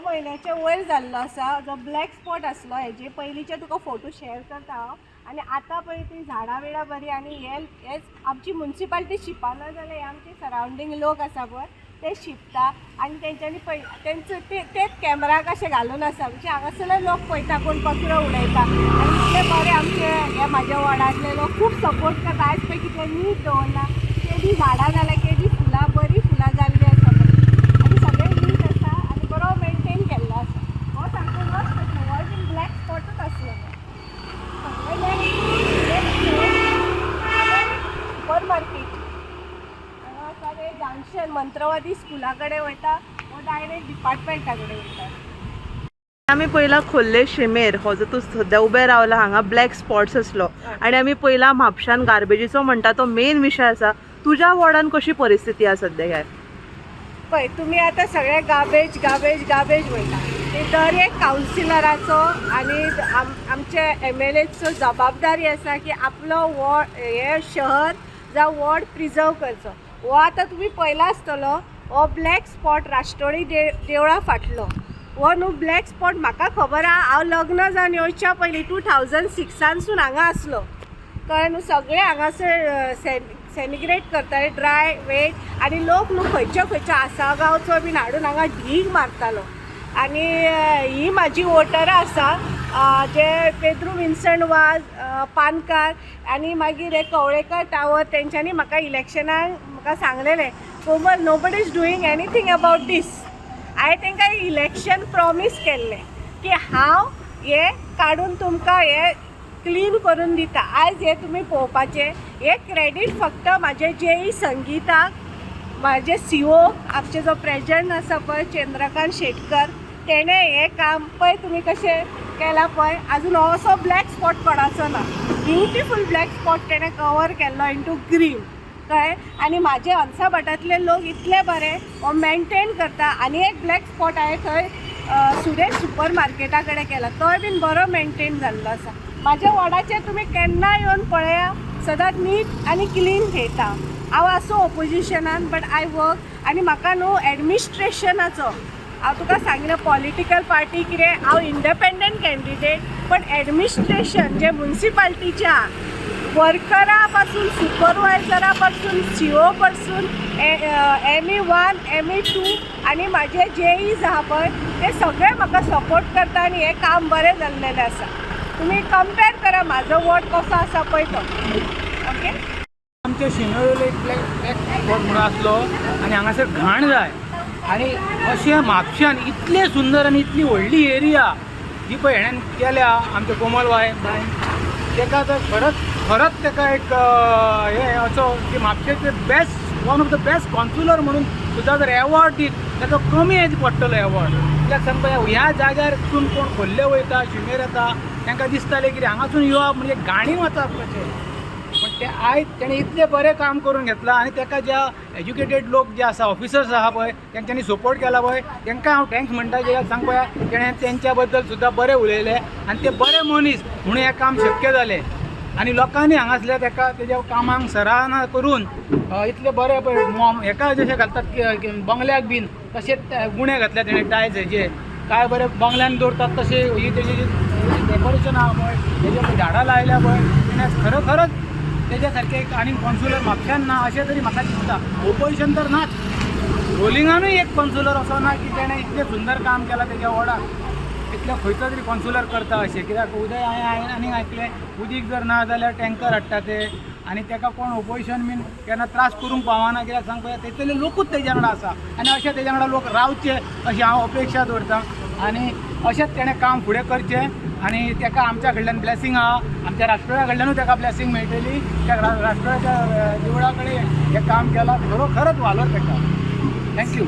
महिन्याच्या वयर जाल्लो आसा जो ब्लॅक स्पॉट आसलो हेजे पयलींचे तुका फोटो शेअर करता हांव आनी आतां पळय ती झाडां बिडां बरी आनी हेच आमची म्युन्सिपालिटी शिपना जाल्यार हे आमचे सरावंडींग लोक आसा पळय ते शिपता आनी तेंच्यांनी तेंचो तेच कॅमेरा कशें घालून आसा म्हणजे हांगासरले लोक पळयता कोण कचरो उडयता आनी इतले बरे आमचे हे म्हाज्या वार्डांतले लोक खूब सपोर्ट करता आयज पळय कितें नीट दवरला केदी झाडां जाल्यार केदी फुलां बरी फुलां जाल्ली आसा आनी सगळें नीट आसा आनी बरो मेंटेन केल्लो आसा हो सामको मस्त आसलो हो बीन ब्लॅक स्पॉटूच आसलो सुपर मार्केट जंक्शन मंत्रवादी स्कुला कडेन वयता वो डायरेक्ट डिपार्टमेंटा कडेन वयता. आमी पयला खोर्ले शेमेर हो जो तूं सद्या उबे रावला हांगा ब्लॅक स्पॉट्स आसलो आनी आमी पयला म्हापशान गार्बेजीचो म्हणटा तो मेन विशय आसा. तुज्या वॉर्डान कशी परिस्थिती आसा सद्या ह्या पळय तुमी आतां सगळे गार्बेज गार्बेज गार्बेज वयता ते दर एक कावन्सिलराचो आनी आमचे MLAचो जबाबदारी आसा की आपलो वॉर्ड हे शहर जावं वॉर्ड प्रिजर्व करचो. हो आतां तुमी पयला आसतलो हो ब्लॅक स्पॉट राष्ट्रोळी देवळा फाटलो हो न्हू ब्लॅक स्पॉट म्हाका खबर आहा हांव लग्न जावन येवच्या पयलीं 2006 हांगा आसलो कळ्ळें न्हू सगळे हांगासर सेनिग्रेट करताले ड्राय वेट आनी लोक न्हू खंयच्या आसागांवचो बीन हाडून हांगा ढीग मारतालो आनी ही म्हाजी वोटरां आसा जे पेद्रू विन्संट वाज पानकार आनी मागीर हे कवळेकर टावर तेंच्यांनी म्हाका इलेक्शनाक म्हाका सांगलेलें Komal nobody is doing anything about this. हांवें तांकां इलेक्शन प्रॉमीस केल्लें की हांव हे काडून तुमकां हे क्लीन करून दिता. आयज हे तुमी पळोवपाचें हे क्रेडीट फक्त म्हाजे JE संगीताक म्हाजे CO आमचे जो प्रेजिडेंट आसा पळय चंद्रकांत शेटकर तेणें हें काम पळय तुमी कशें केलां पळय आजून हो असो ब्लॅक स्पॉट कोणाचो ना ब्युटिफूल ब्लॅक स्पॉट तेणें कवर केल्लो इंटू ग्रीन कळ्ळें आनी म्हाजे अंसाभाटांतले लोक इतले बरे हो मेंटेन करता. आनी एक ब्लॅक स्पॉट हांवें थंय सुरेश सुपर मार्केटा कडेन केला तोय बीन बरो मेंटेन जाल्लो आसा. म्हाज्या वॉर्डाचेर तुमी केन्ना येवन पळया सदांच नीट आनी क्लीन थेयता. हांव आसूं ओपोजिशनान बट आय वर्क आनी म्हाका न्हू एडमिनिस्ट्रेशनाचो हांव तुका सांगलें पॉलिटिकल पार्टी कितें हांव इंडिपेंडंट कॅन्डिडेट पण एडमिनिस्ट्रेशन जे म्युन्सिपाल्टीच्या वर्करा पासून सुपरवायझरा पासून CO पासून ME1 ME2 आनी म्हाजे JEs आहा पळय ते सगळे म्हाका सपोर्ट करता आनी हें काम बरें जाल्लेलें आसा. तुमी कंपेर करा म्हाजो वॉर्ड कसो आसा पळय तो. ओके आमच्या शेमेर एक ब्लॅक स्पॉट म्हणून आसलो आनी हांगासर घाण जाय आनी अशें म्हापशान इतलें सुंदर आनी इतली व्हडली एरिया जी पळय हेणेन केल्या आमच्या कोमल बायन तेका तर खरंच तेका एक हें असो की म्हापशेचे best one of the best councillor म्हणून सुद्दां जर एवॉर्ड दीत ताका कमी हें पडटलो एवॉर्ड. कित्याक सांग पळय ह्या जाग्यारसून कोण खोर्ले वयता शिमेर येता तांकां दिसतालें की हांगासून येवप म्हणजे घाणीन वचप कशें पण ते आयज तेणें इतलें बरें काम करून घेतलां आनी ताका ज्या एज्युकेटेड लोक जे आसा ऑफिसर्स आहा पळय तेंच्यांनी सपोर्ट केला पळय तांकां हांव थँक्स म्हणटा कित्याक सांग पळय तेणें तेंच्या बद्दल सुद्दां बरें उलयलें आनी ते बरे मनीस म्हणून हें काम शक्य जालें आनी लोकांनी हांगासल्या ताका तेज्या कामांक सराहना करून इतले बरे पळय हेका जशें घालतात बंगल्याक बीन तशेंच गुणे घातल्या तेणें टायल्स हेजे काय बरे बंगल्यान दवरतात तशें ही तेजी डेकोरेशन आहा पळय तेजे झाडां लायल्या पळय तेणें खरोखरच तेज्या सारकें एक आनी कॉन्सुलर म्हापशान ना अशें तरी म्हाका दिसता. ओपोजिशन तर नाच रोलिंगानूय एक कॉन्सुलर असो ना की तेणें इतलें सुंदर काम केलां तेज्या वार्डाक इतलें खंयचो तरी कॉन्सुलर करता अशें कित्याक उदय हांवें आनीक आयकलें उदीक जर ना जाल्यार टँकर हाडटा ते आनी ताका कोण ओपोजिशन बीन केन्ना त्रास करूंक पावना कित्याक सांग पळय तेतले लोकूच तेज्या वांगडा आसा आनी अशें तेज्या वांगडा लोक रावचे अशी हांव अपेक्षा दवरतां आनी अशेंच तेणें काम फुडें करचें आनी ताका आमच्या कडल्यान ब्लेसींग आहा आमच्या राष्ट्रोळ्या कडल्यानूय ताका ब्लेसींग मेळटली त्या राष्ट्रोळ्याच्या देवळा कडेन हें काम केलां खरोखरच वालोर ताका. थँक्यू.